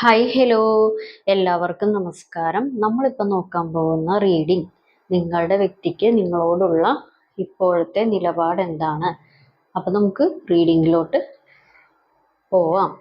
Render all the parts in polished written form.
Hi hello, എല്ലാവർക്കും നമസ്കാരം. നമ്മളിപ്പോൾ നോക്കാൻ പോകുന്ന റീഡിംഗ് നിങ്ങളുടെ വ്യക്തിക്ക് നിങ്ങളോടുള്ള ഇപ്പോഴത്തെ നിലപാട് എന്താണ്. അപ്പം നമുക്ക് റീഡിങ്ങിലോട്ട് പോവാം.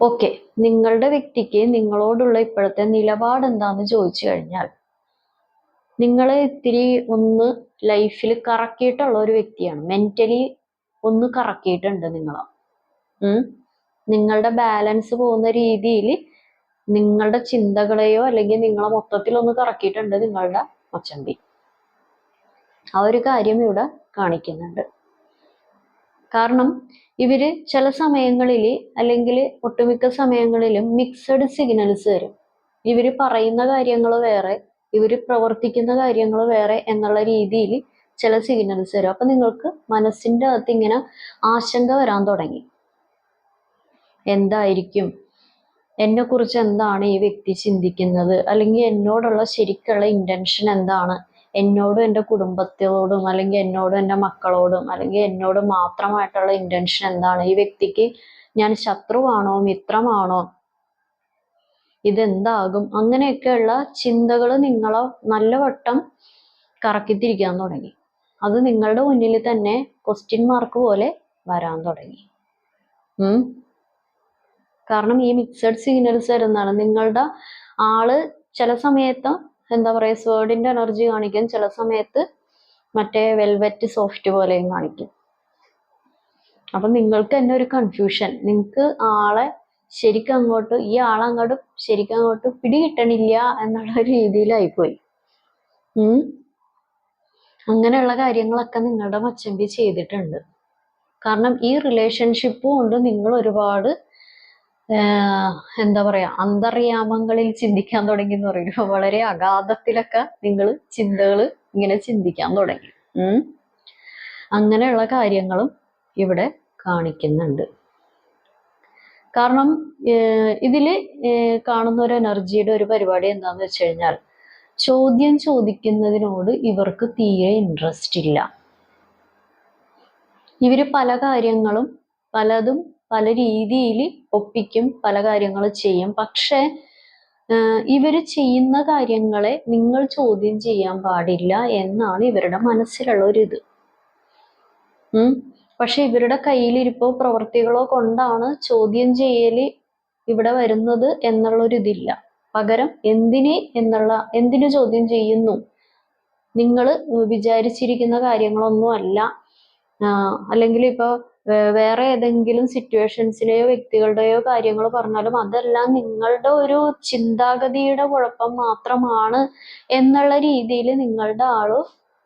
ഓക്കെ, നിങ്ങളുടെ വ്യക്തിക്ക് നിങ്ങളോടുള്ള ഇപ്പോഴത്തെ നിലപാട് എന്താന്ന് ചോദിച്ചു കഴിഞ്ഞാൽ, നിങ്ങളെ ഇത്തിരി ഒന്ന് ലൈഫിൽ കറക്കിയിട്ടുള്ള ഒരു വ്യക്തിയാണ്. മെന്റലി ഒന്ന് കറക്കിയിട്ടുണ്ട് നിങ്ങളെ. നിങ്ങളുടെ ബാലൻസ് പോകുന്ന രീതിയിൽ നിങ്ങളുടെ ചിന്തകളെയോ അല്ലെങ്കിൽ നിങ്ങളെ മൊത്തത്തിൽ ഒന്ന് കറക്കിയിട്ടുണ്ട് നിങ്ങളുടെ മച്ചമ്പി. ആ ഒരു കാര്യം ഇവിടെ കാണിക്കുന്നുണ്ട്. കാരണം ഇവര് ചില സമയങ്ങളിൽ അല്ലെങ്കിൽ ഒട്ടുമിക്ക സമയങ്ങളിലും മിക്സഡ് സിഗ്നൽസ് തരും. ഇവര് പറയുന്ന കാര്യങ്ങൾ വേറെ, ഇവര് പ്രവർത്തിക്കുന്ന കാര്യങ്ങൾ വേറെ എന്നുള്ള രീതിയിൽ ചില സിഗ്നൽസ് തരും. അപ്പൊ നിങ്ങൾക്ക് മനസ്സിന്റെ അകത്ത് ഇങ്ങനെ ആശങ്ക വരാൻ തുടങ്ങി. എന്തായിരിക്കും, എന്നെ കുറിച്ച് എന്താണ് ഈ വ്യക്തി ചിന്തിക്കുന്നത്, അല്ലെങ്കിൽ എന്നോടുള്ള ശരിക്കുള്ള ഇന്റൻഷൻ എന്താണ്, എന്നോടും എൻ്റെ കുടുംബത്തോടും അല്ലെങ്കിൽ എന്നോടും എൻ്റെ മക്കളോടും അല്ലെങ്കിൽ എന്നോട് മാത്രമായിട്ടുള്ള ഇന്റൻഷൻ എന്താണ്, ഈ വ്യക്തിക്ക് ഞാൻ ശത്രുവാണോ മിത്രമാണോ, ഇതെന്താകും, അങ്ങനെയൊക്കെയുള്ള ചിന്തകൾ നിങ്ങളെ നല്ലവട്ടം കറക്കിത്തിരിക്കാൻ തുടങ്ങി. അത് നിങ്ങളുടെ മുന്നിൽ തന്നെ ക്വസ്റ്റ്യൻ മാർക്ക് പോലെ വരാൻ തുടങ്ങി. കാരണം ഈ മിക്സഡ് സിഗ്നൽസ് വരുന്നതാണ്. നിങ്ങളുടെ ആള് ചില സമയത്ത് എന്താ പറയാ, സ്വേർഡിന്റെ എനർജി കാണിക്കും, ചില സമയത്ത് മറ്റേ വെൽവെറ്റ് സോഫ്റ്റ് പോലെയും കാണിക്കും. അപ്പൊ നിങ്ങൾക്ക് തന്നെ ഒരു കൺഫ്യൂഷൻ, നിങ്ങൾക്ക് ആളെ ശരിക്കും അങ്ങോട്ട്, ഈ ആളങ്ങോട്ട് ശരിക്കും അങ്ങോട്ട് പിടികിട്ടണില്ല എന്നുള്ള ഒരു രീതിയിലായിപ്പോയി. അങ്ങനെയുള്ള കാര്യങ്ങളൊക്കെ നിങ്ങളുടെ മച്ചമ്പി ചെയ്തിട്ടുണ്ട്. കാരണം ഈ റിലേഷൻഷിപ്പ് കൊണ്ട് നിങ്ങൾ ഒരുപാട് എന്താ പറയാ, അന്തർയാമങ്ങളിൽ ചിന്തിക്കാൻ തുടങ്ങി എന്ന് പറയുമ്പോൾ വളരെ അഗാധത്തിലൊക്കെ നിങ്ങൾ ചിന്തകൾ ഇങ്ങനെ ചിന്തിക്കാൻ തുടങ്ങി. അങ്ങനെയുള്ള കാര്യങ്ങളും ഇവിടെ കാണിക്കുന്നുണ്ട്. കാരണം ഇതില് കാണുന്ന ഒരു എനർജിയുടെ ഒരു പരിപാടി എന്താന്ന് വെച്ച് കഴിഞ്ഞാൽ, ചോദ്യം ചോദിക്കുന്നതിനോട് ഇവർക്ക് തീരെ ഇൻട്രസ്റ്റ് ഇല്ല. ഇവര് പല കാര്യങ്ങളും പലതും പല രീതിയിൽ ഒപ്പിക്കും, പല കാര്യങ്ങൾ ചെയ്യും. പക്ഷെ ഇവര് ചെയ്യുന്ന കാര്യങ്ങളെ നിങ്ങൾ ചോദ്യം ചെയ്യാൻ പാടില്ല എന്നാണ് ഇവരുടെ മനസ്സിലുള്ള ഒരു ഇത്. പക്ഷെ ഇവരുടെ കയ്യിലിരിപ്പോ പ്രവർത്തികളോ കൊണ്ടാണ് ചോദ്യം ചെയ്യല് ഇവിടെ വരുന്നത് എന്നുള്ളൊരിതില്ല. പകരം എന്തിനു ചോദ്യം ചെയ്യുന്നു, നിങ്ങൾ വിചാരിച്ചിരിക്കുന്ന കാര്യങ്ങളൊന്നും അല്ല. അല്ലെങ്കിൽ ഇപ്പൊ വേറെ ഏതെങ്കിലും സിറ്റുവേഷൻസിലെയോ വ്യക്തികളുടെയോ കാര്യങ്ങൾ പറഞ്ഞാലും അതെല്ലാം നിങ്ങളുടെ ഒരു ചിന്താഗതിയുടെ കുഴപ്പം മാത്രമാണ് എന്നുള്ള രീതിയിൽ നിങ്ങളുടെ ആള്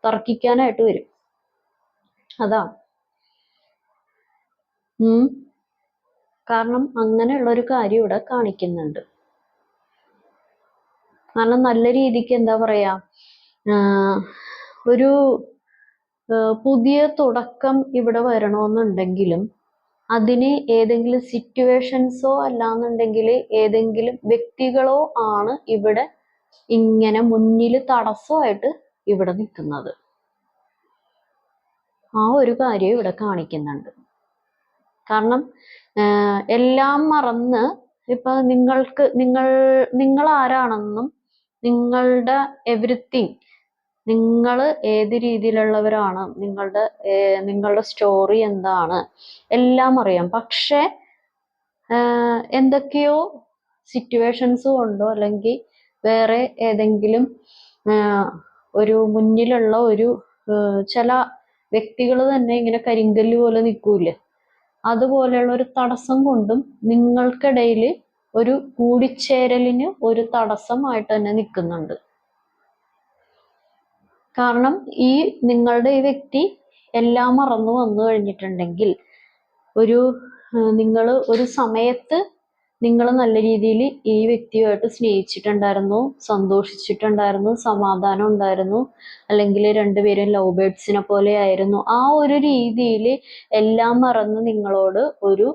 തർക്കിക്കാനായിട്ട് വരും. അതാ. കാരണം അങ്ങനെയുള്ള ഒരു കാര്യം ഇവിടെ കാണിക്കുന്നുണ്ട്. കാരണം നല്ല രീതിക്ക് എന്താ പറയാ, ഒരു പുതിയ തുടക്കം ഇവിടെ വരണമെന്നുണ്ടെങ്കിലും അതിന് ഏതെങ്കിലും സിറ്റുവേഷൻസോ അല്ലാന്നുണ്ടെങ്കിൽ ഏതെങ്കിലും വ്യക്തികളോ ആണ് ഇവിടെ ഇങ്ങനെ മുന്നിൽ തടസ്സമായിട്ട് ഇവിടെ നിൽക്കുന്നത്. ആ ഒരു കാര്യം ഇവിടെ കാണിക്കുന്നുണ്ട്. കാരണം എല്ലാം മറന്ന് ഇപ്പൊ നിങ്ങൾ ആരാണെന്നും നിങ്ങളുടെ എവരിത്തിങ്, നിങ്ങൾ ഏത് രീതിയിലുള്ളവരാണ്, നിങ്ങളുടെ സ്റ്റോറി എന്താണ്, എല്ലാം അറിയാം. പക്ഷെ എന്തൊക്കെയോ സിറ്റുവേഷൻസ് കൊണ്ടോ അല്ലെങ്കിൽ വേറെ ഏതെങ്കിലും ഒരു മുന്നിലുള്ള ഒരു ചില വ്യക്തികൾ തന്നെ ഇങ്ങനെ കരിങ്കല്ല് പോലെ നിൽക്കൂലേ, അതുപോലെയുള്ള ഒരു തടസ്സം കൊണ്ടും നിങ്ങൾക്കിടയിൽ ഒരു കൂടിച്ചേരലിന് ഒരു തടസ്സമായിട്ട് തന്നെ നിൽക്കുന്നുണ്ട്. കാരണം നിങ്ങളുടെ ഈ വ്യക്തി എല്ലാം മറന്നു വന്നു കഴിഞ്ഞിട്ടുണ്ടെങ്കിൽ നിങ്ങൾ ഒരു സമയത്ത് നിങ്ങൾ നല്ല രീതിയിൽ ഈ വ്യക്തിയുമായിട്ട് സ്നേഹിച്ചിട്ടുണ്ടായിരുന്നു, സന്തോഷിച്ചിട്ടുണ്ടായിരുന്നു, സമാധാനം ഉണ്ടായിരുന്നു, അല്ലെങ്കിൽ രണ്ടുപേരും ലവ് ബേർഡ്സിനെ പോലെ ആയിരുന്നു. ആ ഒരു രീതിയിൽ എല്ലാം മറന്ന് നിങ്ങളോട് ഒരു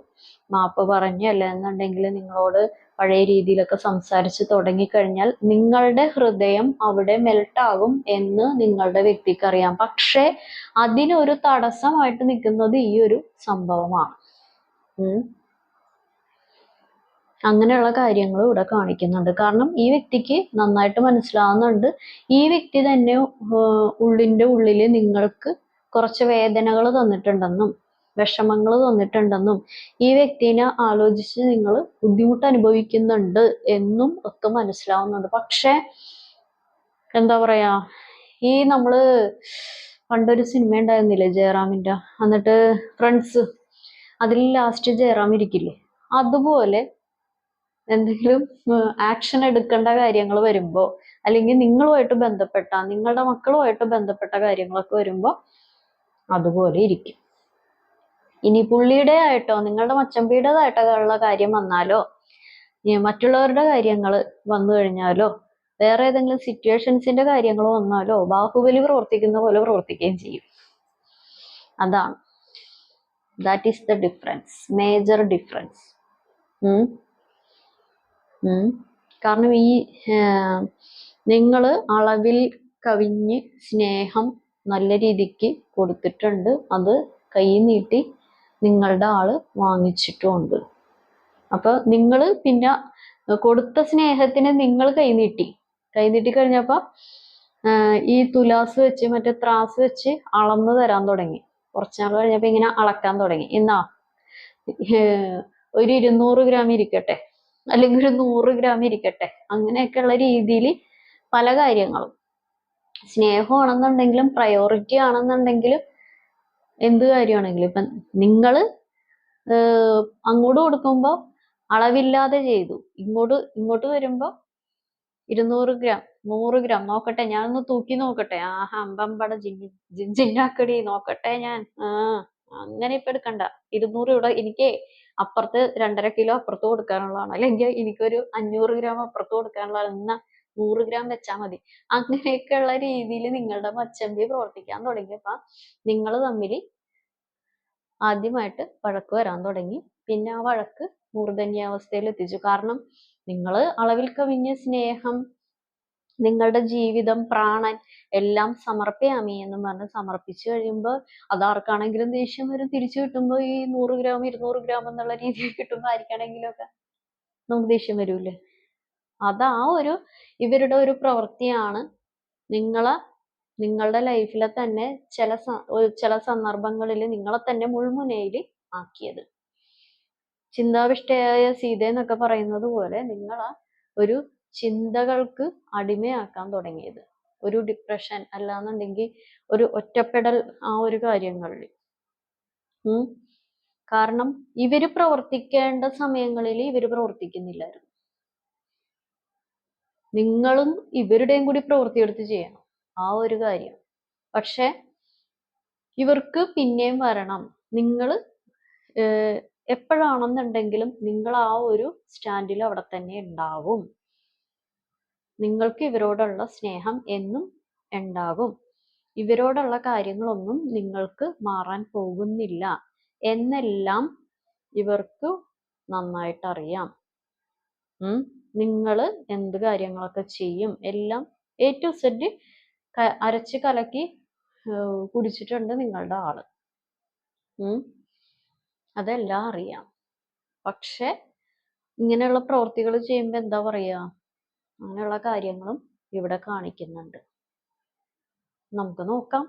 മാപ്പ് പറഞ്ഞ് അല്ലെന്നുണ്ടെങ്കിൽ നിങ്ങളോട് പഴയ രീതിയിലൊക്കെ സംസാരിച്ച് തുടങ്ങിക്കഴിഞ്ഞാൽ നിങ്ങളുടെ ഹൃദയം അവിടെ മെൽട്ടാകും എന്ന് നിങ്ങളുടെ വ്യക്തിക്ക് അറിയാം. പക്ഷെ അതിനൊരു തടസ്സമായിട്ട് നിൽക്കുന്നത് ഈ ഒരു സംഭവമാണ്. അങ്ങനെയുള്ള കാര്യങ്ങൾ ഇവിടെ കാണിക്കുന്നുണ്ട്. കാരണം ഈ വ്യക്തിക്ക് നന്നായിട്ട് മനസ്സിലാവുന്നുണ്ട്, ഈ വ്യക്തി തന്നെ ഉള്ളിൻ്റെ ഉള്ളിൽ നിങ്ങൾക്ക് കുറച്ച് വേദനകൾ തന്നിട്ടുണ്ടെന്നും വിഷമങ്ങൾ തന്നിട്ടുണ്ടെന്നും ഈ വ്യക്തിനെ ആലോചിച്ച് നിങ്ങൾ ബുദ്ധിമുട്ട് അനുഭവിക്കുന്നുണ്ട് എന്നും ഒക്കെ മനസ്സിലാവുന്നുണ്ട്. പക്ഷെ എന്താ പറയാ, നമ്മള് പണ്ടൊരു സിനിമ ഉണ്ടായിരുന്നില്ലേ ജയറാമിൻ്റെ, എന്നിട്ട് ഫ്രണ്ട്സ്, അതിൽ ലാസ്റ്റ് ജയറാം ഇരിക്കില്ലേ, അതുപോലെ എന്തെങ്കിലും ആക്ഷൻ എടുക്കേണ്ട കാര്യങ്ങൾ വരുമ്പോൾ അല്ലെങ്കിൽ നിങ്ങളുമായിട്ട് ബന്ധപ്പെട്ട നിങ്ങളുടെ മക്കളുമായിട്ട് ബന്ധപ്പെട്ട കാര്യങ്ങളൊക്കെ വരുമ്പോൾ അതുപോലെ ഇരിക്കും. ഇനി പുള്ളിയുടെ ആയിട്ടോ നിങ്ങളുടെ മച്ചമ്പിയുടേതായിട്ടോ ഉള്ള കാര്യം വന്നാലോ മറ്റുള്ളവരുടെ കാര്യങ്ങൾ വന്നു കഴിഞ്ഞാലോ വേറെ ഏതെങ്കിലും സിറ്റുവേഷൻസിന്റെ കാര്യങ്ങൾ വന്നാലോ ബാഹുബലി പ്രവർത്തിക്കുന്ന പോലെ പ്രവർത്തിക്കുകയും ചെയ്യും. അതാണ്, that is the difference, major difference. കാരണം നിങ്ങൾ അളവിൽ കവിഞ്ഞ് സ്നേഹം നല്ല രീതിക്ക് കൊടുത്തിട്ടുണ്ട്, അത് കൈ നീട്ടി നിങ്ങളുടെ ആള് വാങ്ങിച്ചിട്ടുമുണ്ട്. അപ്പൊ നിങ്ങൾ പിന്നെ കൊടുത്ത സ്നേഹത്തിന് നിങ്ങൾ കൈനീട്ടി കഴിഞ്ഞപ്പോ ഈ തുലാസ് വെച്ച് മറ്റേ ത്രാസ് വെച്ച് അളന്ന് തരാൻ തുടങ്ങി. കുറച്ചാൾ കഴിഞ്ഞപ്പോ ഇങ്ങനെ അളക്കാൻ തുടങ്ങി. എന്നാ ഒരു 200 ഗ്രാം ഇരിക്കട്ടെ, അല്ലെങ്കിൽ ഒരു 100 ഗ്രാം ഇരിക്കട്ടെ, അങ്ങനെയൊക്കെയുള്ള രീതിയിൽ പല കാര്യങ്ങളും സ്നേഹമാണെന്നുണ്ടെങ്കിലും പ്രയോറിറ്റി ആണെന്നുണ്ടെങ്കിലും എന്ത് കാര്യമാണെങ്കിലും ഇപ്പം നിങ്ങൾ അങ്ങോട്ട് കൊടുക്കുമ്പോൾ അളവില്ലാതെ ചെയ്തു, ഇങ്ങോട്ട് വരുമ്പോ 200 ഗ്രാം 100 ഗ്രാം നോക്കട്ടെ, ഞാനൊന്ന് തൂക്കി നോക്കട്ടെ, അമ്പമ്പട ജിഞ്ചിന്നാക്കടി നോക്കട്ടെ ഞാൻ, അങ്ങനെ ഇപ്പൊ എടുക്കണ്ട. 200 ഇവിടെ എനിക്ക് അപ്പുറത്ത് 2.5 കിലോ അപ്പുറത്ത് കൊടുക്കാനുള്ളതാണ്, അല്ലെങ്കിൽ എനിക്കൊരു 500 ഗ്രാം അപ്പുറത്ത് കൊടുക്കാനുള്ളതാണ്, എന്നാ 100 ഗ്രാം വെച്ചാൽ മതി. അങ്ങനെയൊക്കെയുള്ള രീതിയിൽ നിങ്ങളുടെ മച്ചമ്പി പ്രവർത്തിക്കാൻ തുടങ്ങിയപ്പോ നിങ്ങൾ തമ്മിൽ ആദ്യമായിട്ട് വഴക്ക് വരാൻ തുടങ്ങി. പിന്നെ ആ വഴക്ക് മൂർധന്യാവസ്ഥയിൽ എത്തിച്ചു. കാരണം നിങ്ങൾ അളവിൽ കവിഞ്ഞ സ്നേഹം, നിങ്ങളുടെ ജീവിതം, പ്രാണൻ എല്ലാം സമർപ്പയാമി എന്നും പറഞ്ഞ് സമർപ്പിച്ചു കഴിയുമ്പോൾ അതാർക്കാണെങ്കിലും ദേഷ്യം വരും. തിരിച്ചു കിട്ടുമ്പോൾ ഈ 100 ഗ്രാം 200 ഗ്രാം എന്നുള്ള രീതിയിൽ കിട്ടുമ്പോൾ ആർക്കാണെങ്കിലും ഒക്കെ നമുക്ക് ദേഷ്യം വരൂലേ. അതാ ഇവരുടെ ഒരു പ്രവൃത്തിയാണ് നിങ്ങളുടെ ലൈഫിലെ തന്നെ ചില സന്ദർഭങ്ങളിൽ നിങ്ങളെ തന്നെ മുൾമുനയിൽ ആക്കിയത്. ചിന്താവിഷ്ടയായ സീത എന്നൊക്കെ പറയുന്നത് പോലെ നിങ്ങളെ ഒരു ചിന്തകൾക്ക് അടിമയാക്കാൻ തുടങ്ങിയത്, ഒരു ഡിപ്രഷൻ അല്ലാന്നുണ്ടെങ്കിൽ ഒരു ഒറ്റപ്പെടൽ, ആ ഒരു കാര്യങ്ങളിൽ. കാരണം ഇവര് പ്രവർത്തിക്കേണ്ട സമയങ്ങളിൽ ഇവര് പ്രവർത്തിക്കുന്നില്ലായിരുന്നു. നിങ്ങളും ഇവരുടെയും കൂടി പ്രവൃത്തിയെടുത്ത് ചെയ്യണം ആ ഒരു കാര്യം. പക്ഷെ ഇവർക്ക് പിന്നെയും വരണം. നിങ്ങൾ എപ്പോഴാണെന്നുണ്ടെങ്കിലും നിങ്ങൾ ആ ഒരു സ്റ്റാൻഡിൽ അവിടെ തന്നെ ഉണ്ടാവും. നിങ്ങൾക്ക് ഇവരോടുള്ള സ്നേഹം എന്നും ഉണ്ടാകും. ഇവരോടുള്ള കാര്യങ്ങളൊന്നും നിങ്ങൾക്ക് മാറാൻ പോകുന്നില്ല എന്നെല്ലാം ഇവർക്ക് നന്നായിട്ട് അറിയാം. നിങ്ങൾ എന്ത് കാര്യങ്ങളൊക്കെ ചെയ്യും എല്ലാം A to Z അരച്ച് കലക്കി കുടിച്ചിട്ടുണ്ട് നിങ്ങളുടെ ആള്. അതെല്ലാം അറിയാം. പക്ഷെ ഇങ്ങനെയുള്ള പ്രവൃത്തികൾ ചെയ്യുമ്പോൾ എന്താ പറയാ, അങ്ങനെയുള്ള കാര്യങ്ങളും ഇവിടെ കാണിക്കുന്നുണ്ട്. നമുക്ക് നോക്കാം.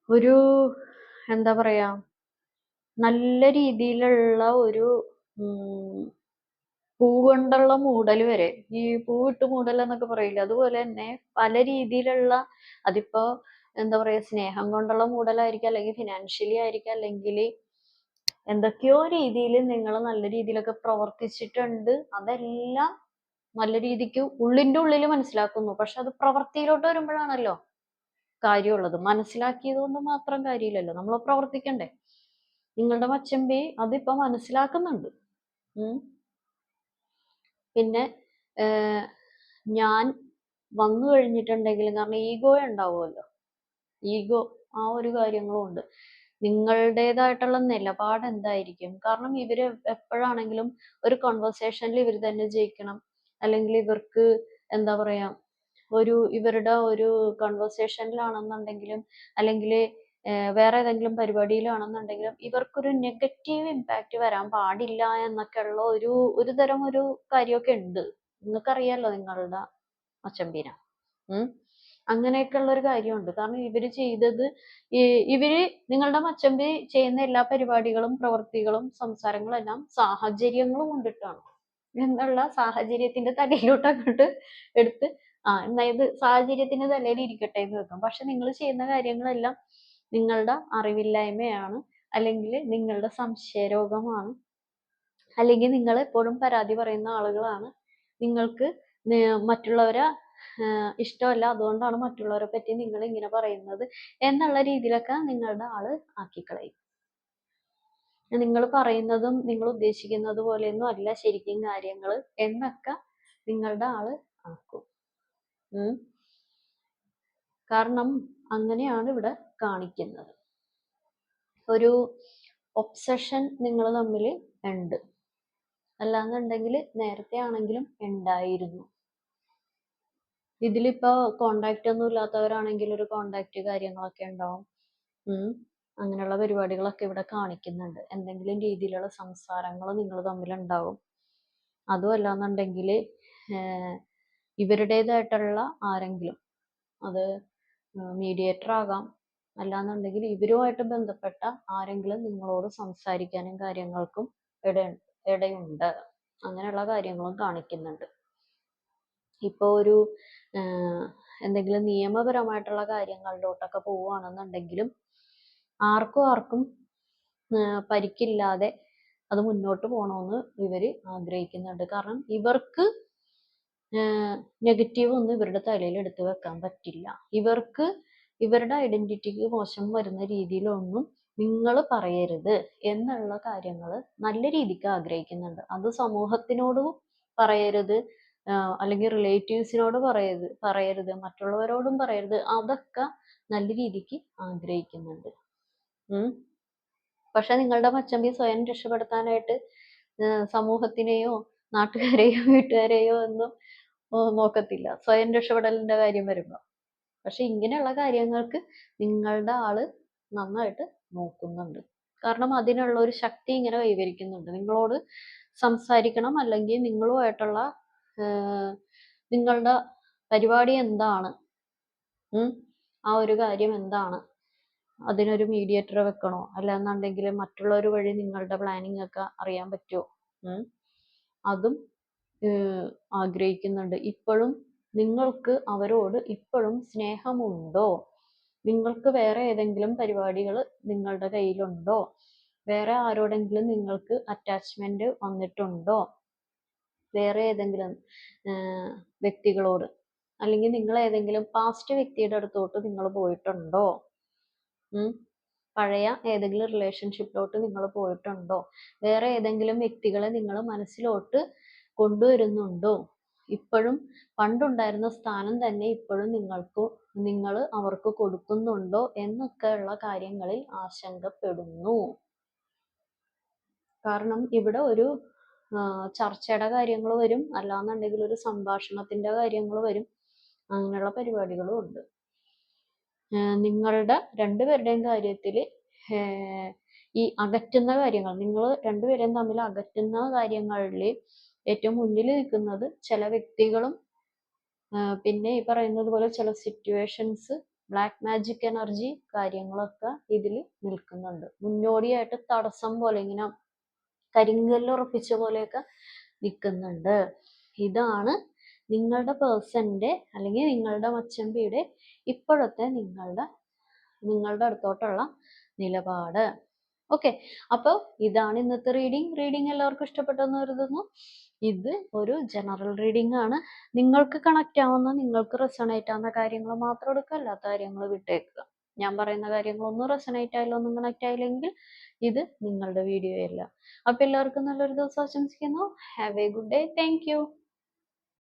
ഒരു എന്താ പറയാ, നല്ല രീതിയിലുള്ള ഒരു പൂ കൊണ്ടുള്ള മൂടൽ വരെ, ഈ പൂവിട്ട് മൂടൽ എന്നൊക്കെ പറയില്ല, അതുപോലെ തന്നെ പല രീതിയിലുള്ള, അതിപ്പോ എന്താ പറയാ, സ്നേഹം കൊണ്ടുള്ള മൂടലായിരിക്കും, അല്ലെങ്കിൽ ഫിനാൻഷ്യലി ആയിരിക്കും, അല്ലെങ്കിൽ എന്തൊക്കെയോ രീതിയിൽ നിങ്ങൾ നല്ല രീതിയിലൊക്കെ പ്രവർത്തിച്ചിട്ടുണ്ട്. അതെല്ലാം നല്ല രീതിക്ക് ഉള്ളിന്റെ ഉള്ളിൽ മനസ്സിലാക്കുന്നു. പക്ഷെ അത് പ്രവൃത്തിയിലോട്ട് വരുമ്പോഴാണല്ലോ കാര്യമുള്ളത്. മനസ്സിലാക്കിയത് കൊണ്ട് മാത്രം കാര്യമില്ലല്ലോ, നമ്മൾ പ്രവർത്തിക്കണ്ടേ. നിങ്ങളുടെ മച്ചമ്പി അതിപ്പോ മനസ്സിലാക്കുന്നുണ്ട്. പിന്നെ ഞാൻ വന്നു കഴിഞ്ഞിട്ടുണ്ടെങ്കിൽ, കാരണം ഈഗോ ഉണ്ടാവുമല്ലോ, ഈഗോ ആ ഒരു കാര്യങ്ങളും ഉണ്ട്. നിങ്ങളുടേതായിട്ടുള്ള നിലപാട് എന്തായിരിക്കും? കാരണം ഇവര് എപ്പോഴാണെങ്കിലും ഒരു കോൺവെർസേഷനിൽ ഇവർ തന്നെ ജയിക്കണം, അല്ലെങ്കിൽ ഇവർക്ക് എന്താ പറയാ, ഇവരുടെ ഒരു കോൺവെർസേഷനിലാണെന്നുണ്ടെങ്കിലും, അല്ലെങ്കിൽ വേറെ ഏതെങ്കിലും പരിപാടിയിലാണെന്നുണ്ടെങ്കിലും ഇവർക്കൊരു നെഗറ്റീവ് ഇമ്പാക്റ്റ് വരാൻ പാടില്ല എന്നൊക്കെ ഉള്ള ഒരു തരം ഒരു കാര്യമൊക്കെ ഉണ്ട്. നിങ്ങൾക്കറിയാലോ നിങ്ങളുടെ മച്ചമ്പീന. അങ്ങനെയൊക്കെ ഉള്ള ഒരു കാര്യമുണ്ട്. കാരണം ഇവര് ചെയ്തത്, നിങ്ങളുടെ മച്ചമ്പി ചെയ്യുന്ന എല്ലാ പരിപാടികളും പ്രവൃത്തികളും സംസാരങ്ങളും എല്ലാം സാഹചര്യങ്ങളും കൊണ്ടിട്ടാണ് എന്നുള്ള സാഹചര്യത്തിന്റെ തലയിലോട്ട് അങ്ങോട്ട് എടുത്ത് എന്നാ ഇത് സാഹചര്യത്തിന്റെ തലയിൽ ഇരിക്കട്ടെ എന്ന് വെക്കാം. പക്ഷെ നിങ്ങൾ ചെയ്യുന്ന കാര്യങ്ങളെല്ലാം നിങ്ങളുടെ അറിവില്ലായ്മയാണ്, അല്ലെങ്കിൽ നിങ്ങളുടെ സംശയരോഗമാണ്, അല്ലെങ്കിൽ നിങ്ങൾ എപ്പോഴും പരാതി പറയുന്ന ആളുകളാണ്, നിങ്ങൾക്ക് മറ്റുള്ളവരെ ഇഷ്ടമല്ല, അതുകൊണ്ടാണ് മറ്റുള്ളവരെ പറ്റി നിങ്ങൾ ഇങ്ങനെ പറയുന്നത് എന്നുള്ള രീതിയിലൊക്കെ നിങ്ങളുടെ ആള് ആക്കിക്കളയും. നിങ്ങൾ പറയുന്നതും നിങ്ങൾ ഉദ്ദേശിക്കുന്നത് പോലെയൊന്നും അല്ല ശരിക്കും കാര്യങ്ങൾ എന്നൊക്കെ നിങ്ങളുടെ ആള് ആക്കും. കാരണം അങ്ങനെയാണ് ഇവിടെ കാണിക്കുന്നത്. ഒരു ഒബ്സഷൻ നിങ്ങൾ തമ്മിൽ ഉണ്ട്, അല്ലാന്നുണ്ടെങ്കിൽ നേരത്തെ ആണെങ്കിലും ഉണ്ടായിരുന്നു. ഇതിലിപ്പോ കോണ്ടാക്ട് ഒന്നും ഇല്ലാത്തവരാണെങ്കിൽ ഒരു കോണ്ടാക്ട് കാര്യങ്ങളൊക്കെ ഉണ്ടാവും. അങ്ങനെയുള്ള പരിപാടികളൊക്കെ ഇവിടെ കാണിക്കുന്നുണ്ട്. എന്തെങ്കിലും രീതിയിലുള്ള സംസാരങ്ങൾ നിങ്ങൾ തമ്മിലുണ്ടാവും. അതും അല്ലാന്നുണ്ടെങ്കിൽ ഇവരുടേതായിട്ടുള്ള ആരെങ്കിലും, അത് മീഡിയേറ്റർ ആകാം, അല്ലാന്നുണ്ടെങ്കിൽ ഇവരുമായിട്ട് ബന്ധപ്പെട്ട ആരെങ്കിലും നിങ്ങളോട് സംസാരിക്കാനും കാര്യങ്ങൾക്കും ഇടയുണ്ട്. അങ്ങനെയുള്ള കാര്യങ്ങളും കാണിക്കുന്നുണ്ട്. ഇപ്പൊ ഒരു എന്തെങ്കിലും നിയമപരമായിട്ടുള്ള കാര്യങ്ങളിലോട്ടൊക്കെ പോവുകയാണെന്നുണ്ടെങ്കിലും ആർക്കും പരിക്കില്ലാതെ അത് മുന്നോട്ട് പോകണമെന്ന് ഇവര് ആഗ്രഹിക്കുന്നുണ്ട്. കാരണം ഇവർക്ക് നെഗറ്റീവ് ഒന്നും ഇവരുടെ തലയിൽ എടുത്തു വെക്കാൻ പറ്റില്ല. ഇവർക്ക് ഇവരുടെ ഐഡന്റിറ്റിക്ക് മോശം വരുന്ന രീതിയിലൊന്നും നിങ്ങൾ പറയരുത് എന്നുള്ള കാര്യങ്ങൾ നല്ല രീതിക്ക് ആഗ്രഹിക്കുന്നുണ്ട്. അത് സമൂഹത്തിനോടും പറയരുത്, അല്ലെങ്കിൽ റിലേറ്റീവ്സിനോട് പറയരുത്, മറ്റുള്ളവരോടും പറയരുത്, അതൊക്കെ നല്ല രീതിക്ക് ആഗ്രഹിക്കുന്നുണ്ട്. പക്ഷെ നിങ്ങളുടെ മച്ചമ്പി സ്വയം രക്ഷപ്പെടുത്താനായിട്ട് സമൂഹത്തിനെയോ നാട്ടുകാരെയോ വീട്ടുകാരെയോ ഒന്നും നോക്കത്തില്ല സ്വയം രക്ഷപ്പെടലിന്റെ കാര്യം വരുമ്പോ. പക്ഷെ ഇങ്ങനെയുള്ള കാര്യങ്ങൾക്ക് നിങ്ങളുടെ ആള് നന്നായിട്ട് നോക്കുന്നുണ്ട്. കാരണം അതിനുള്ള ഒരു ശക്തി ഇങ്ങനെ കൈവരിക്കുന്നുണ്ട്. നിങ്ങളോട് സംസാരിക്കണം, അല്ലെങ്കിൽ നിങ്ങളുമായിട്ടുള്ള നിങ്ങളുടെ പരിപാടി എന്താണ്, ആ ഒരു കാര്യം എന്താണ്, അതിനൊരു മീഡിയേറ്റർ വെക്കണോ, അല്ലാന്നുണ്ടെങ്കിൽ മറ്റുള്ളവർ വഴി നിങ്ങളുടെ പ്ലാനിങ് ഒക്കെ അറിയാൻ പറ്റുമോ, അതും ആഗ്രഹിക്കുന്നുണ്ട്. ഇപ്പോഴും നിങ്ങൾക്ക് അവരോട് ഇപ്പോഴും സ്നേഹമുണ്ടോ, നിങ്ങൾക്ക് വേറെ ഏതെങ്കിലും പരിപാടികൾ നിങ്ങളുടെ കയ്യിലുണ്ടോ, വേറെ ആരോടെങ്കിലും നിങ്ങൾക്ക് അറ്റാച്ച്മെന്റ് വന്നിട്ടുണ്ടോ, വേറെ ഏതെങ്കിലും വ്യക്തികളോട്, അല്ലെങ്കിൽ നിങ്ങൾ ഏതെങ്കിലും പാസ്റ്റ് വ്യക്തിയുടെ അടുത്തോട്ട് നിങ്ങൾ പോയിട്ടുണ്ടോ, പഴയ ഏതെങ്കിലും റിലേഷൻഷിപ്പിലോട്ട് നിങ്ങൾ പോയിട്ടുണ്ടോ, വേറെ ഏതെങ്കിലും വ്യക്തികളെ നിങ്ങൾ മനസ്സിലോട്ട് കൊണ്ടുവരുന്നുണ്ടോ, ഇപ്പോഴും പണ്ടുണ്ടായിരുന്ന സ്ഥാനം തന്നെ ഇപ്പോഴും നിങ്ങൾ അവർക്ക് കൊടുക്കുന്നുണ്ടോ എന്നൊക്കെയുള്ള കാര്യങ്ങളിൽ ആശങ്കപ്പെടുന്നു. കാരണം ഇവിടെ ഒരു ചർച്ചയുടെ കാര്യങ്ങൾ വരും, അല്ലാന്നുണ്ടെങ്കിൽ ഒരു സംഭാഷണത്തിന്റെ കാര്യങ്ങൾ വരും, അങ്ങനെയുള്ള പരിപാടികളും ഉണ്ട്. നിങ്ങളുടെ രണ്ടുപേരുടെയും കാര്യത്തിൽ ഈ അകറ്റുന്ന കാര്യങ്ങൾ, നിങ്ങൾ രണ്ടുപേരെയും തമ്മിൽ അകറ്റുന്ന കാര്യങ്ങളിൽ ഏറ്റവും മുന്നിൽ നിൽക്കുന്നത് ചില വ്യക്തികളും പിന്നെ ഈ പറയുന്നത് പോലെ ചില സിറ്റുവേഷൻസ്, ബ്ലാക്ക് മാജിക് എനർജി കാര്യങ്ങളൊക്കെ ഇതിൽ നിൽക്കുന്നുണ്ട്. മുന്നോടിയായിട്ട് തടസ്സം പോലെ ഇങ്ങനെ കരിങ്കല്ലുറപ്പിച്ച പോലെയൊക്കെ നിൽക്കുന്നുണ്ട്. ഇതാണ് നിങ്ങളുടെ പേഴ്സന്റെ അല്ലെങ്കിൽ നിങ്ങളുടെ മച്ചമ്പിയുടെ ഇപ്പോഴത്തെ നിങ്ങളുടെ അടുത്തോട്ടുള്ള നിലപാട്. ഓക്കെ, അപ്പോൾ ഇതാണ് ഇന്നത്തെ റീഡിങ് എല്ലാവർക്കും ഇഷ്ടപ്പെട്ടെന്ന് കരുതുന്നു. ഇത് ഒരു ജനറൽ റീഡിംഗ് ആണ്. നിങ്ങൾക്ക് കണക്റ്റ് ആവുന്ന, നിങ്ങൾക്ക് റെസണേറ്റ് ആവുന്ന കാര്യങ്ങൾ മാത്രം എടുക്കുക, അല്ലാത്ത കാര്യങ്ങൾ വിട്ടേക്കുക. ഞാൻ പറയുന്ന കാര്യങ്ങളൊന്നും റെസണേറ്റ് ആയില്ല, ഒന്നും കണക്റ്റ് ആയില്ലെങ്കിൽ ഇത് നിങ്ങളുടെ വീഡിയോ അല്ല. അപ്പൊ എല്ലാവർക്കും നല്ലൊരു ദിവസം ആശംസിക്കുന്നു. Have A good day. Thank you.